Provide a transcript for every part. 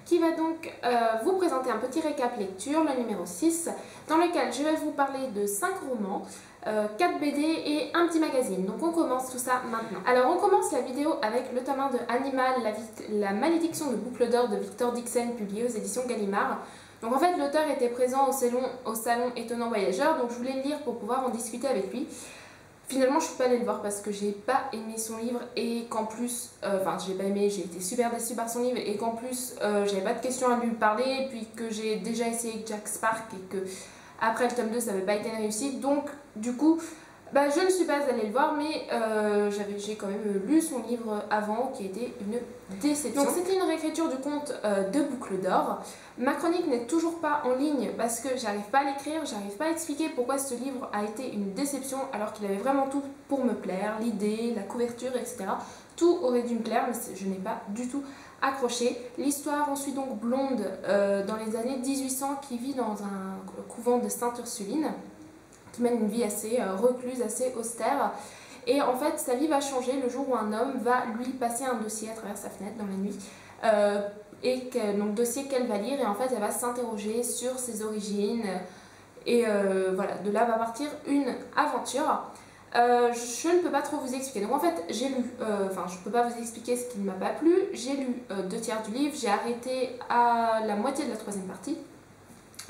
qui va donc vous présenter un petit récap lecture, le numéro 6, dans lequel je vais vous parler de 5 romans, 4 BD et un petit magazine. Donc on commence tout ça maintenant. Alors on commence la vidéo avec le tome 1 de Animal, la malédiction de Boucle d'Or de Victor Dixon, publié aux éditions Gallimard. Donc en fait l'auteur était présent au salon Étonnant Voyageur, donc je voulais le lire pour pouvoir en discuter avec lui. Finalement je suis pas allée le voir parce que j'ai pas aimé son livre et qu'en plus, j'ai pas aimé, j'ai été super déçue par son livre et qu'en plus j'avais pas de questions à lui parler et puis que j'ai déjà essayé Jack Spark et que après le tome 2 ça n'avait pas été une réussite, donc du coup je ne suis pas allée le voir, mais j'ai quand même lu son livre avant qui a été une déception. Donc c'était une réécriture du conte de Boucle d'Or. Ma chronique n'est toujours pas en ligne parce que j'arrive pas à l'écrire, j'arrive pas à expliquer pourquoi ce livre a été une déception alors qu'il avait vraiment tout pour me plaire, l'idée, la couverture, etc. Tout aurait dû me plaire, mais je n'ai pas du tout accroché. L'histoire, on suit donc Blonde dans les années 1800 qui vit dans un couvent de Sainte-Ursuline, qui mène une vie assez recluse, assez austère. Et en fait, sa vie va changer le jour où un homme va lui passer un dossier à travers sa fenêtre dans la nuit. Donc dossier qu'elle va lire et en fait elle va s'interroger sur ses origines. Et voilà, de là va partir une aventure. Je ne peux pas trop vous expliquer. Donc en fait, j'ai lu, je ne peux pas vous expliquer ce qui ne m'a pas plu. J'ai lu 2/3 du livre, j'ai arrêté à la moitié de la 3e partie.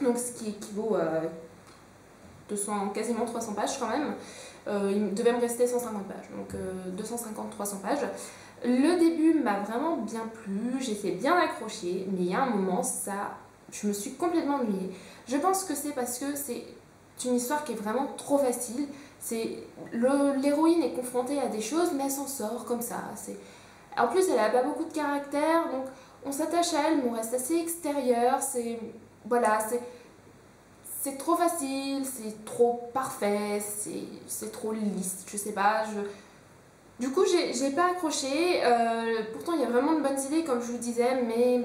Donc ce qui équivaut à quasiment 300 pages quand même. Il devait me rester 150 pages, donc 250-300 pages. Le début m'a vraiment bien plu, j'étais bien accrochée, mais il y a un moment, je me suis complètement ennuyée. Je pense que c'est parce que c'est une histoire qui est vraiment trop facile. L'héroïne est confrontée à des choses, mais elle s'en sort comme ça. En plus, elle n'a pas beaucoup de caractère, donc on s'attache à elle, mais on reste assez extérieur. C'est trop facile, c'est trop parfait, c'est trop lisse, je sais pas. Du coup, j'ai pas accroché. Pourtant, il y a vraiment de bonnes idées, comme je vous disais, mais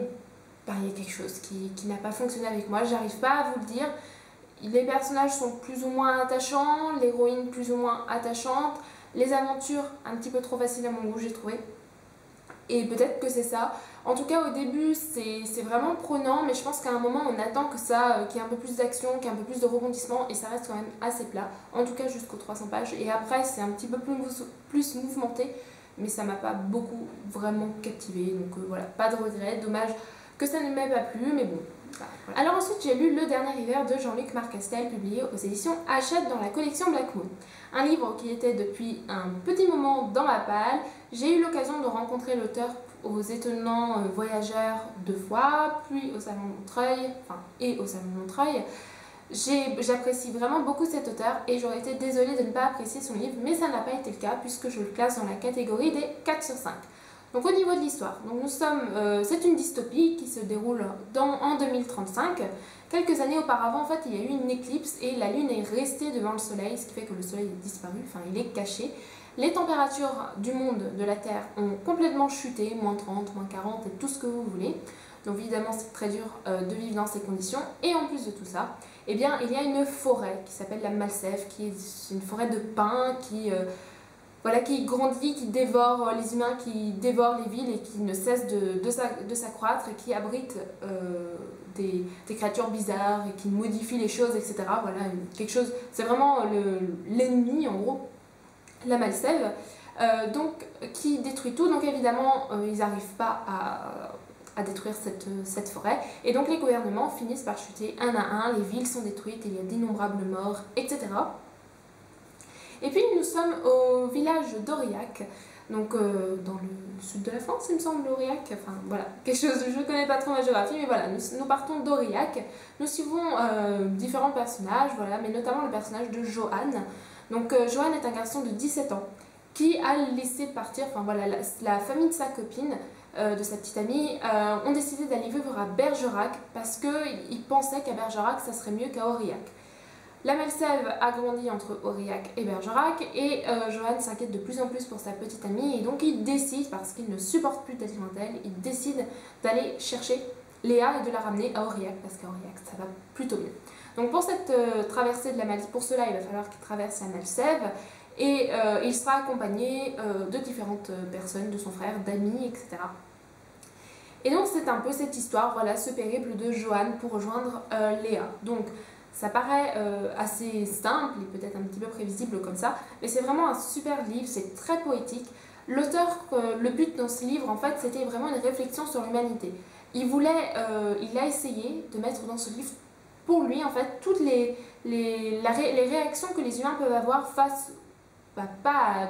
il y a quelque chose qui n'a pas fonctionné avec moi. J'arrive pas à vous le dire. Les personnages sont plus ou moins attachants, l'héroïne plus ou moins attachante, les aventures un petit peu trop faciles à mon goût, j'ai trouvé. Et peut-être que c'est ça. En tout cas, au début, c'est vraiment prenant, mais je pense qu'à un moment, on attend que qu'il y ait un peu plus d'action, qu'il y ait un peu plus de rebondissement, et ça reste quand même assez plat. En tout cas, jusqu'aux 300 pages. Et après, c'est un petit peu plus mouvementé, mais ça m'a pas beaucoup vraiment captivé. Donc voilà, pas de regret. Dommage que ça ne m'ait pas plu, mais bon. Voilà. Alors ensuite, j'ai lu Le Dernier Hiver de Jean-Luc Marcastel, publié aux éditions Hachette dans la collection Black Moon. Un livre qui était depuis un petit moment dans ma palle. J'ai eu l'occasion de rencontrer l'auteur aux Étonnants Voyageurs 2 fois, puis au Salon Montreuil, au Salon Montreuil. J'apprécie vraiment beaucoup cet auteur et j'aurais été désolée de ne pas apprécier son livre, mais ça n'a pas été le cas puisque je le classe dans la catégorie des 4 sur 5. Donc au niveau de l'histoire, c'est une dystopie qui se déroule en 2035. Quelques années auparavant, en fait, il y a eu une éclipse et la Lune est restée devant le Soleil, ce qui fait que le Soleil est disparu, il est caché. Les températures du monde, de la Terre, ont complètement chuté, moins 30, moins 40 et tout ce que vous voulez. Donc évidemment, c'est très dur de vivre dans ces conditions. Et en plus de tout ça, il y a une forêt qui s'appelle la Malsève, qui est une forêt de pins qui grandit, qui dévore les humains, qui dévore les villes et qui ne cesse de s'accroître et qui abrite des créatures bizarres et qui modifie les choses, etc. Voilà, quelque chose, c'est vraiment l'ennemi en gros, la Malsève, qui détruit tout. Donc évidemment, ils n'arrivent pas à détruire cette forêt. Et donc les gouvernements finissent par chuter un à un, les villes sont détruites, il y a d'innombrables morts, etc. Et puis nous sommes au village d'Aurillac, donc dans le sud de la France, il me semble, Aurillac, quelque chose, je ne connais pas trop ma géographie, mais voilà, nous partons d'Aurillac, nous suivons différents personnages, mais notamment le personnage de Johan. Donc Johan est un garçon de 17 ans qui a laissé partir, la famille de sa copine, de sa petite amie, ont décidé d'aller vivre à Bergerac parce qu'ils pensaient qu'à Bergerac ça serait mieux qu'à Aurillac. La Malsève a grandi entre Aurillac et Bergerac et Johan s'inquiète de plus en plus pour sa petite amie et donc il décide, parce qu'il ne supporte plus d'être loin d'elle, il décide d'aller chercher Léa et de la ramener à Aurillac parce qu'à Aurillac ça va plutôt bien. Donc pour cette traversée de la Malsève, pour cela il va falloir qu'il traverse la Malsève et il sera accompagné de différentes personnes, de son frère, d'amis, etc. Et donc c'est un peu cette histoire, voilà, ce périple de Johan pour rejoindre Léa. Donc ça paraît assez simple et peut-être un petit peu prévisible comme ça, mais c'est vraiment un super livre, c'est très poétique. L'auteur, le but dans ce livre, en fait, c'était vraiment une réflexion sur l'humanité. Il a essayé de mettre dans ce livre, pour lui, en fait, toutes les réactions que les humains peuvent avoir face, bah, pas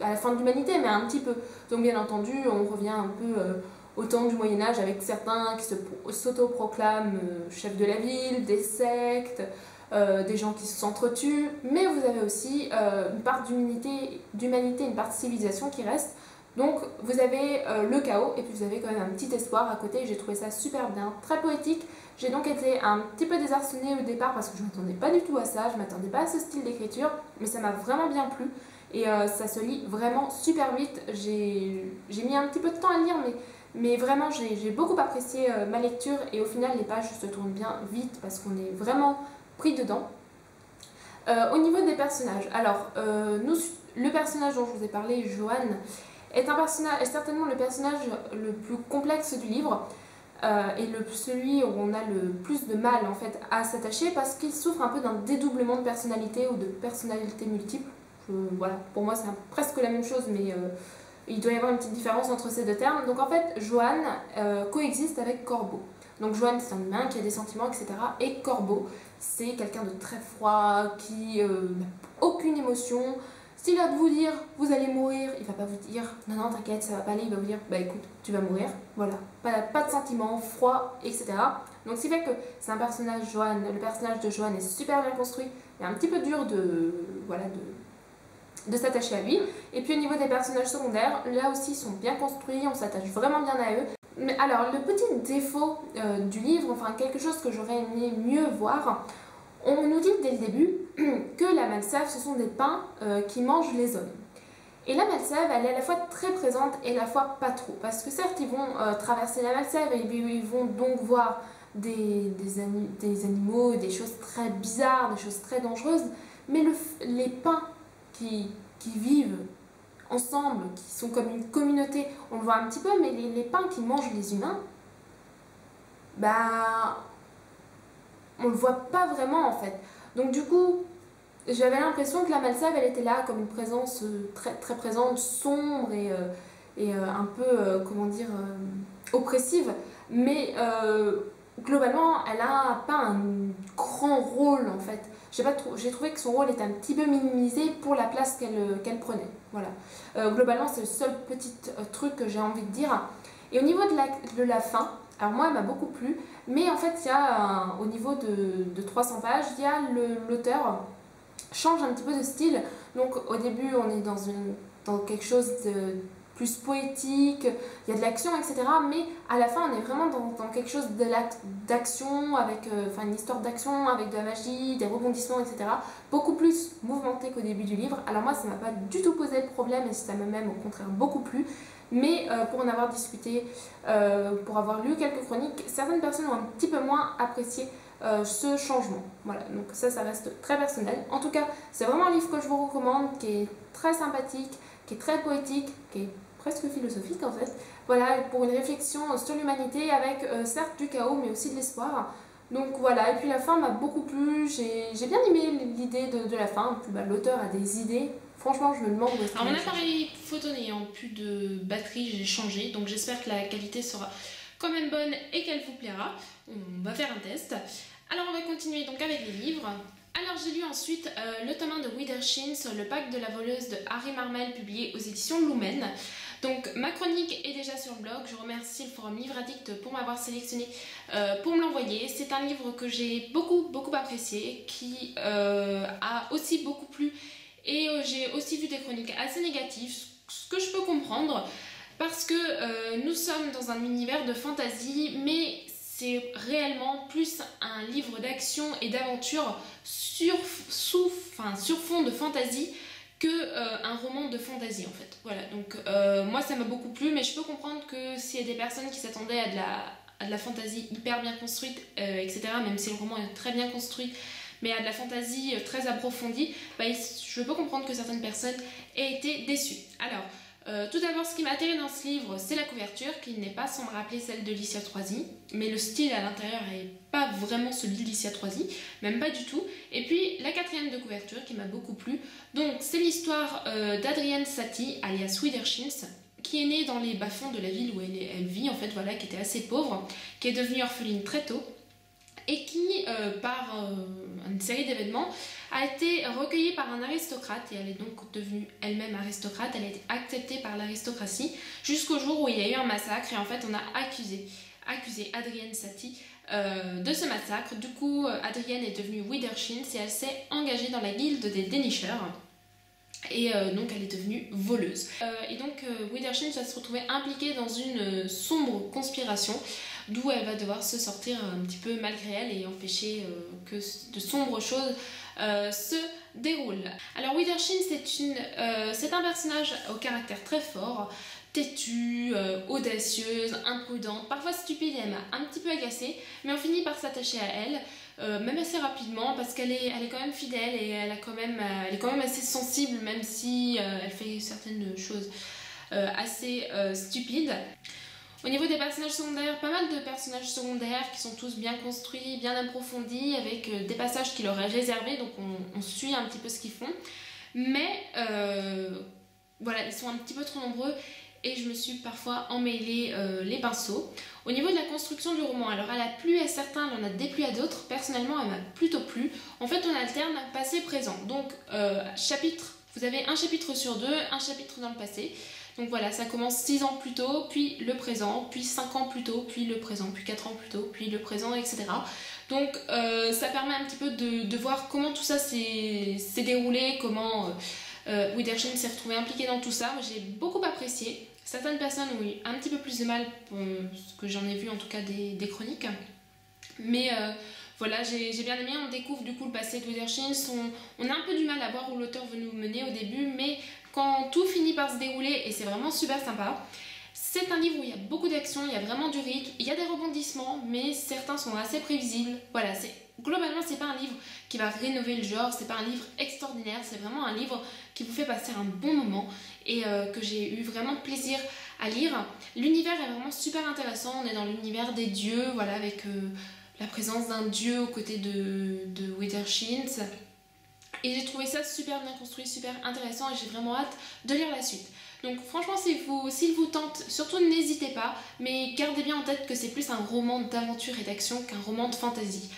à la fin de l'humanité, mais un petit peu. Donc bien entendu, on revient un peu au temps du Moyen-Âge avec certains qui s'autoproclament chefs de la ville, des sectes, des gens qui s'entretuent, mais vous avez aussi une part d'humanité, une part de civilisation qui reste. Donc vous avez le chaos et puis vous avez quand même un petit espoir à côté. J'ai trouvé ça super bien, très poétique. J'ai donc été un petit peu désarçonnée au départ parce que je ne m'attendais pas du tout à ça, je ne m'attendais pas à ce style d'écriture, mais ça m'a vraiment bien plu et ça se lit vraiment super vite. J'ai mis un petit peu de temps à lire, mais vraiment j'ai beaucoup apprécié ma lecture et au final les pages se tournent bien vite parce qu'on est vraiment pris dedans. Au niveau des personnages, alors le personnage dont je vous ai parlé, Johan, est certainement le personnage le plus complexe du livre et celui où on a le plus de mal en fait à s'attacher parce qu'il souffre un peu d'un dédoublement de personnalité ou de personnalité multiple. Voilà, pour moi c'est presque la même chose, mais il doit y avoir une petite différence entre ces deux termes. Donc en fait, Johan coexiste avec Corbeau. Donc Johan, c'est un humain qui a des sentiments, etc. Et Corbeau, c'est quelqu'un de très froid, qui n'a aucune émotion. S'il a de vous dire vous allez mourir, il va pas vous dire non non t'inquiète ça va pas aller, il va vous dire bah écoute tu vas mourir, voilà, pas de sentiments, froid, etc. Donc ce qui fait que c'est un personnage, Johan, le personnage de Johan est super bien construit, et un petit peu dur de s'attacher à lui. Et puis au niveau des personnages secondaires, là aussi ils sont bien construits, on s'attache vraiment bien à eux. Mais alors le petit défaut du livre, enfin quelque chose que j'aurais aimé mieux voir, on nous dit dès le début que la Malsave ce sont des pains qui mangent les hommes. Et la Malsave, elle est à la fois très présente et à la fois pas trop. Parce que certes, ils vont traverser la Malsave et ils vont donc voir des animaux, des choses très bizarres, des choses très dangereuses. Mais les pains qui vivent ensemble, qui sont comme une communauté, on le voit un petit peu, mais les pains qui mangent les humains, bah, on le voit pas vraiment en fait. Donc du coup, j'avais l'impression que la Malsave, elle était là comme une présence très, très présente, sombre et un peu, comment dire, oppressive. Mais globalement, elle a pas un grand rôle en fait. J'ai trouvé que son rôle était un petit peu minimisé pour la place qu'elle prenait. Voilà. Globalement, c'est le seul petit truc que j'ai envie de dire. Et au niveau de la fin, alors moi, elle m'a beaucoup plu. Mais en fait, il y a, au niveau de 300 pages, il y a l'auteur change un petit peu de style. Donc au début on est dans quelque chose de plus poétique, il y a de l'action, etc. Mais à la fin on est vraiment dans quelque chose d'action, avec une histoire d'action, avec de la magie, des rebondissements, etc. Beaucoup plus mouvementé qu'au début du livre. Alors moi ça m'a pas du tout posé de problème et ça m'a même au contraire beaucoup plu. Mais pour en avoir discuté, pour avoir lu quelques chroniques, certaines personnes ont un petit peu moins apprécié ce changement. Voilà, donc ça reste très personnel. En tout cas, c'est vraiment un livre que je vous recommande, qui est très sympathique, qui est très poétique, qui est presque philosophique en fait. Voilà, pour une réflexion sur l'humanité avec certes du chaos, mais aussi de l'espoir. Donc voilà, et puis la fin m'a beaucoup plu, j'ai bien aimé l'idée de la fin. Puis l'auteur a des idées. Franchement, je me demande où est-ce Alors mon appareil photo n'ayant plus de batterie, j'ai changé, donc j'espère que la qualité sera quand même bonne et qu'elle vous plaira. On va faire un test. Alors on va continuer donc avec les livres. Alors j'ai lu ensuite le tome 1 de Withershins, le pacte de la voleuse de Harry Marmel, publié aux éditions Lumen. Donc ma chronique est déjà sur le blog, je remercie le forum Livre Addict pour m'avoir sélectionné pour me l'envoyer. C'est un livre que j'ai beaucoup apprécié, qui a aussi beaucoup plu. Et j'ai aussi vu des chroniques assez négatives, ce que je peux comprendre, parce que nous sommes dans un univers de fantasy, mais c'est réellement plus un livre d'action et d'aventure sur fond de fantasy que un roman de fantasy en fait. Voilà, donc moi ça m'a beaucoup plu, mais je peux comprendre que s'il y a des personnes qui s'attendaient à de la fantasy hyper bien construite, etc., même si le roman est très bien construit, mais à de la fantasy très approfondie, je peux comprendre que certaines personnes aient été déçues. Alors, Tout d'abord, ce qui m'a attiré dans ce livre, c'est la couverture, qui n'est pas sans me rappeler celle de Licia Troisi, mais le style à l'intérieur n'est pas vraiment celui de Licia Troisi, même pas du tout. Et puis la quatrième de couverture qui m'a beaucoup plu, donc c'est l'histoire d'Adrienne Satie, alias Widershins, qui est née dans les bas-fonds de la ville où elle vit, en fait, voilà, qui était assez pauvre, qui est devenue orpheline très tôt, et qui, par une série d'événements, a été recueillie par un aristocrate, et elle est donc devenue elle-même aristocrate. Elle a été acceptée par l'aristocratie jusqu'au jour où il y a eu un massacre, et en fait on a accusé Adrienne Satie de ce massacre. Du coup, Adrienne est devenue Widershins et elle s'est engagée dans la guilde des dénicheurs. Et donc elle est devenue voleuse. Et donc Widershins va se retrouver impliquée dans une sombre conspiration, d'où elle va devoir se sortir un petit peu malgré elle et empêcher que de sombres choses se déroulent. Alors Widershins, c'est un personnage au caractère très fort, têtue, audacieuse, imprudente, parfois stupide, et elle m'a un petit peu agacée, mais on finit par s'attacher à elle. Même assez rapidement, parce qu'elle est quand même fidèle et elle est quand même assez sensible, même si elle fait certaines choses assez stupides. Au niveau des personnages secondaires, pas mal de personnages secondaires qui sont tous bien construits, bien approfondis, avec des passages qui leur est réservé, donc on suit un petit peu ce qu'ils font. Mais voilà, ils sont un petit peu trop nombreux et je me suis parfois emmêlé les pinceaux. Au niveau de la construction du roman, alors elle a plu à certains, elle en a déplu à d'autres. Personnellement, elle m'a plutôt plu. En fait, on alterne passé-présent. Donc, vous avez un chapitre sur deux, un chapitre dans le passé. Donc voilà, ça commence 6 ans plus tôt, puis le présent, puis 5 ans plus tôt, puis le présent, puis 4 ans plus tôt, puis le présent, etc. Donc ça permet un petit peu de voir comment tout ça s'est déroulé, comment Widershins s'est retrouvé impliqué dans tout ça. J'ai beaucoup apprécié. Certaines personnes ont eu un petit peu plus de mal, ce que j'en ai vu en tout cas des chroniques. Mais voilà, j'ai bien aimé. On découvre du coup le passé de Widershins. On a un peu du mal à voir où l'auteur veut nous mener au début, mais quand tout finit par se dérouler, et c'est vraiment super sympa. C'est un livre où il y a beaucoup d'action, il y a vraiment du rythme, il y a des rebondissements, mais certains sont assez prévisibles. Voilà, globalement, c'est pas un livre qui va rénover le genre, c'est pas un livre extraordinaire, c'est vraiment un livre qui vous fait passer un bon moment et que j'ai eu vraiment plaisir à lire. L'univers est vraiment super intéressant, on est dans l'univers des dieux, voilà, avec la présence d'un dieu aux côtés de Widershins. Et j'ai trouvé ça super bien construit, super intéressant et j'ai vraiment hâte de lire la suite. Donc franchement, s'il vous tente, surtout n'hésitez pas, mais gardez bien en tête que c'est plus un roman d'aventure et d'action qu'un roman de fantasy.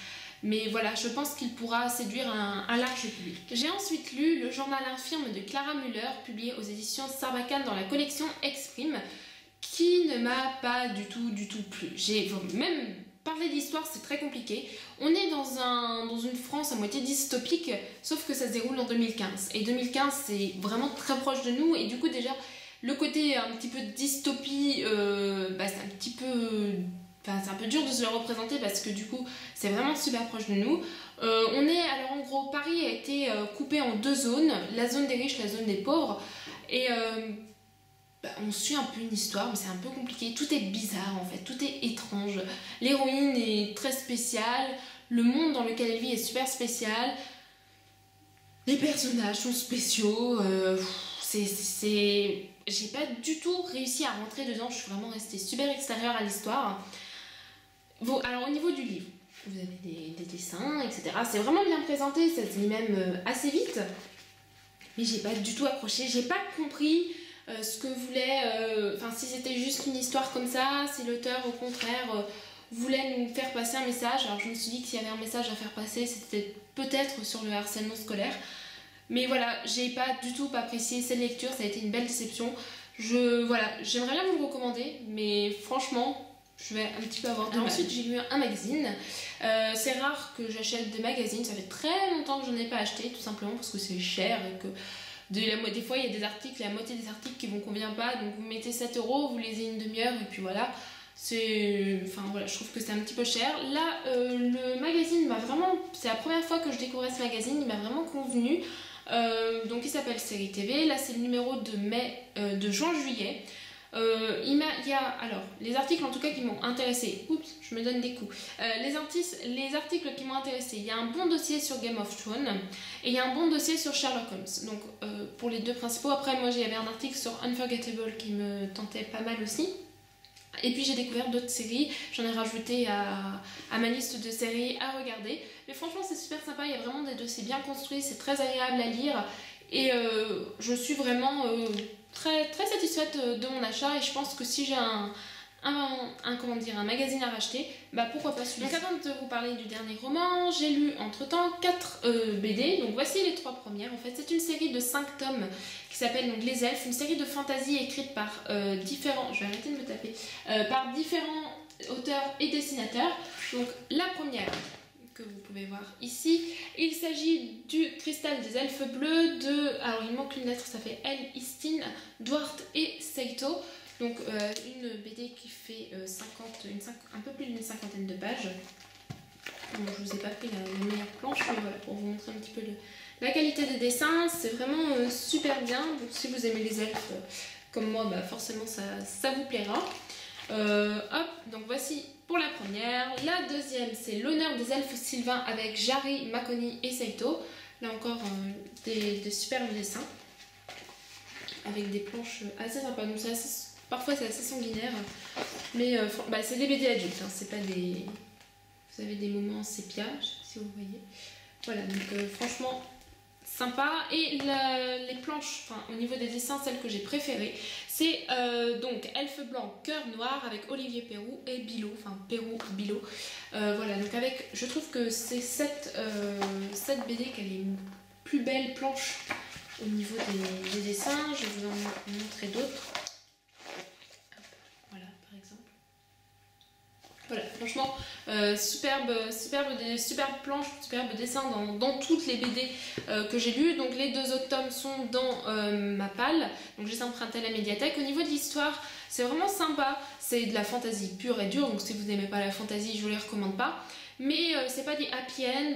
Mais voilà, je pense qu'il pourra séduire un large public. J'ai ensuite lu Le journal infirme de Clara Müller, publié aux éditions Sarbacane dans la collection Exprime, qui ne m'a pas du tout plu. J'ai même parler d'histoire, c'est très compliqué. On est dans une France à moitié dystopique, sauf que ça se déroule en 2015. Et 2015, c'est vraiment très proche de nous. Et du coup, déjà, le côté un petit peu de dystopie, c'est un peu dur de se le représenter parce que du coup, c'est vraiment super proche de nous. Alors en gros, Paris a été coupé en 2 zones, la zone des riches, la zone des pauvres. Et on suit un peu une histoire, mais c'est un peu compliqué. Tout est bizarre en fait, tout est étrange. L'héroïne est très spéciale, le monde dans lequel elle vit est super spécial. Les personnages sont spéciaux. J'ai pas du tout réussi à rentrer dedans, je suis vraiment restée super extérieure à l'histoire. Bon, alors au niveau du livre, vous avez des dessins, etc. C'est vraiment bien présenté, ça se lit même assez vite. Mais j'ai pas du tout accroché, j'ai pas compris ce que voulait, si c'était juste une histoire comme ça, si l'auteur au contraire voulait nous faire passer un message. Alors je me suis dit que s'il y avait un message à faire passer, c'était peut-être sur le harcèlement scolaire. Mais voilà, j'ai pas du tout apprécié cette lecture, ça a été une belle déception. J'aimerais bien vous le recommander, mais franchement, je vais un petit peu avoir de mal. Ensuite, j'ai lu un magazine. C'est rare que j'achète des magazines, ça fait très longtemps que je n'en ai pas acheté, tout simplement parce que c'est cher et que des fois il y a des articles, la moitié des articles qui vous convient pas, donc vous mettez 7 €, vous lisez une demi-heure et puis voilà. Je trouve que c'est un petit peu cher. Là, le magazine m'a vraiment, c'est la première fois que je découvrais ce magazine, il m'a vraiment convenu. Donc il s'appelle Série TV, là c'est le numéro de juin-juillet. Il y a alors les articles en tout cas qui m'ont intéressé. Oups, je me donne des coups. Les articles qui m'ont intéressé. Il y a un bon dossier sur Game of Thrones et il y a un bon dossier sur Sherlock Holmes. Donc pour les deux principaux. Après moi j'avais un article sur Unforgettable qui me tentait pas mal aussi. Et puis j'ai découvert d'autres séries, j'en ai rajouté à ma liste de séries à regarder. Mais franchement c'est super sympa, il y a vraiment des dossiers bien construits, c'est très agréable à lire. Et je suis vraiment très, très satisfaite de mon achat. Et je pense que si j'ai un magazine à racheter, bah pourquoi pas celui-là. Donc avant de vous parler du dernier roman, j'ai lu entre-temps 4 BD. Donc voici les 3 premières. En fait c'est une série de 5 tomes qui s'appelle donc Les Elfes, une série de fantasy écrite par différents, je vais arrêter de me taper, par différents auteurs et dessinateurs. Donc la première que vous pouvez voir ici, il s'agit du Cristal des Elfes Bleus alors il manque une lettre, ça fait L. Istin, Duarte et Seito. Donc une BD qui fait un peu plus d'une cinquantaine de pages. Bon, je vous ai pas pris la meilleure planche, mais voilà, pour vous montrer un petit peu la qualité des dessins, c'est vraiment super bien. Donc si vous aimez les elfes comme moi, bah forcément ça vous plaira. Hop, donc voici pour la première. La deuxième, c'est L'honneur des elfes sylvains avec Jari, Makoni et Seito. Là encore, des superbes dessins avec des planches assez sympas. Donc parfois c'est assez sanguinaire, mais c'est des BD adultes, hein, c'est pas des... Vous avez des moments sépia, je sais pas si vous voyez. Voilà, donc franchement sympa. Et les planches, au niveau des dessins, celle que j'ai préférée, c'est donc Elfe blanc, cœur noir avec Olivier Perrou et Bilot, Bilot. Voilà, donc je trouve que c'est cette BD qu'elle est une plus belle planche au niveau des dessins. Je vais vous en montrer d'autres. Voilà, par exemple. Voilà, franchement, superbe planche, superbe dessin dans toutes les BD que j'ai lues. Donc les 2 autres tomes sont dans ma palle, donc je les ai empruntés à la médiathèque. Au niveau de l'histoire, c'est vraiment sympa, c'est de la fantasy pure et dure, donc si vous n'aimez pas la fantasy, je vous les recommande pas. Mais c'est pas des happy end,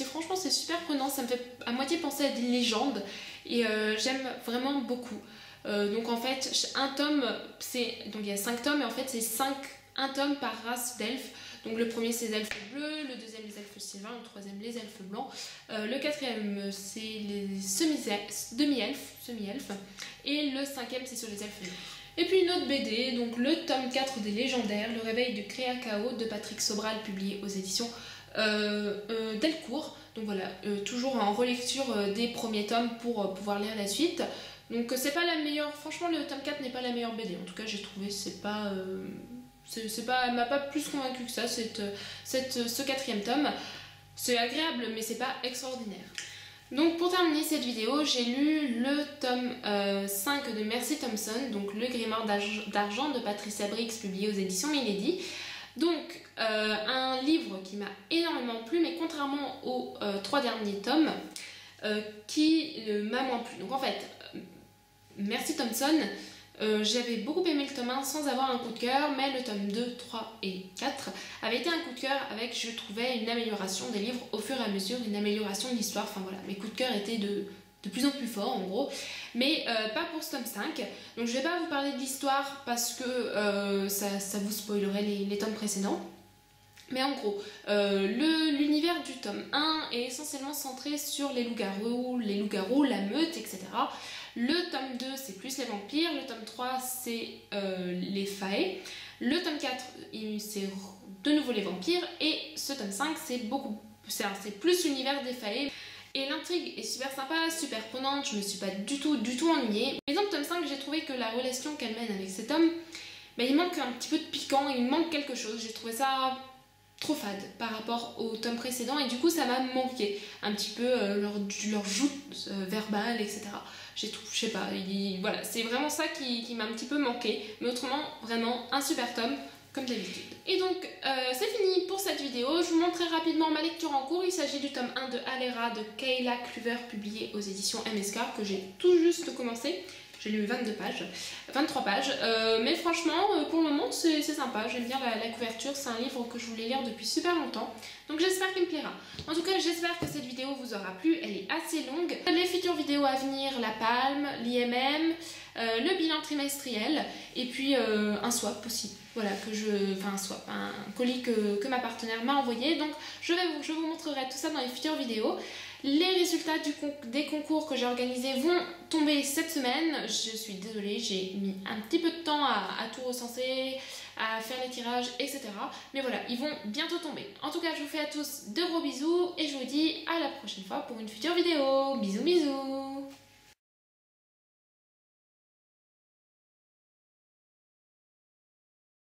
franchement c'est super prenant, ça me fait à moitié penser à des légendes et j'aime vraiment beaucoup. Donc en fait, un tome, donc il y a 5 tomes et en fait c'est un tome par race d'elfes. Donc le premier c'est les elfes bleus, le deuxième les elfes sylvains, le troisième les elfes blancs, le quatrième c'est les demi-elfes, et le cinquième c'est sur les elfes noirs. Et puis une autre BD, donc le tome 4 des légendaires, le réveil de Créa Chaos de Patrick Sobral, publié aux éditions Delcourt. Donc voilà, toujours en relecture des premiers tomes pour pouvoir lire la suite. Donc c'est pas la meilleure, franchement le tome 4 n'est pas la meilleure BD, en tout cas j'ai trouvé, elle m'a pas plus convaincu que ça, ce 4e tome. C'est agréable mais c'est pas extraordinaire. Donc pour terminer cette vidéo, j'ai lu le tome 5 de Mercy Thompson, donc Le Grimoire d'argent de Patricia Briggs, publié aux éditions Milady. Donc un livre qui m'a énormément plu, mais contrairement aux 3 derniers tomes, qui m'a moins plu. Donc en fait, Mercy Thompson, j'avais beaucoup aimé le tome 1 sans avoir un coup de cœur, mais le tome 2, 3 et 4 avait été un coup de cœur avec, je trouvais, une amélioration des livres au fur et à mesure, une amélioration de l'histoire. Enfin voilà, mes coups de cœur étaient de plus en plus forts en gros, mais pas pour ce tome 5. Donc je vais pas vous parler de l'histoire parce que ça vous spoilerait les tomes précédents. Mais en gros, l'univers du tome 1 est essentiellement centré sur les loups-garous, la meute, etc. Le tome 2, c'est plus les vampires. Le tome 3, c'est les fae. Le tome 4, c'est de nouveau les vampires. Et ce tome 5, c'est plus l'univers des fae. Et l'intrigue est super sympa, super prenante. Je me suis pas du tout ennuyée. Mais dans le tome 5, j'ai trouvé que la relation qu'elle mène avec cet homme, il manque un petit peu de piquant, il manque quelque chose. J'ai trouvé ça trop fade par rapport au tome précédent et du coup ça m'a manqué un petit peu leur joute verbale, etc. Je sais pas, voilà, c'est vraiment ça qui m'a un petit peu manqué, mais autrement vraiment un super tome comme d'habitude. Et donc c'est fini pour cette vidéo. Je vous montre très rapidement ma lecture en cours. Il s'agit du tome 1 de Alera de Kayla Kluver, publié aux éditions MSK, que j'ai tout juste commencé. j'ai lu 22 pages, 23 pages, mais franchement pour le moment c'est sympa, j'aime bien la couverture, c'est un livre que je voulais lire depuis super longtemps, donc j'espère qu'il me plaira. En tout cas j'espère que cette vidéo vous aura plu, elle est assez longue. Les futures vidéos à venir, la palme, l'IMM, le bilan trimestriel et puis un swap aussi. Voilà, un colis que ma partenaire m'a envoyé. Donc je vous montrerai tout ça dans les futures vidéos. Les résultats des concours que j'ai organisés vont tomber cette semaine. Je suis désolée, j'ai mis un petit peu de temps à tout recenser, à faire les tirages, etc. Mais voilà, ils vont bientôt tomber. En tout cas, je vous fais à tous de gros bisous et je vous dis à la prochaine fois pour une future vidéo. Bisous bisous.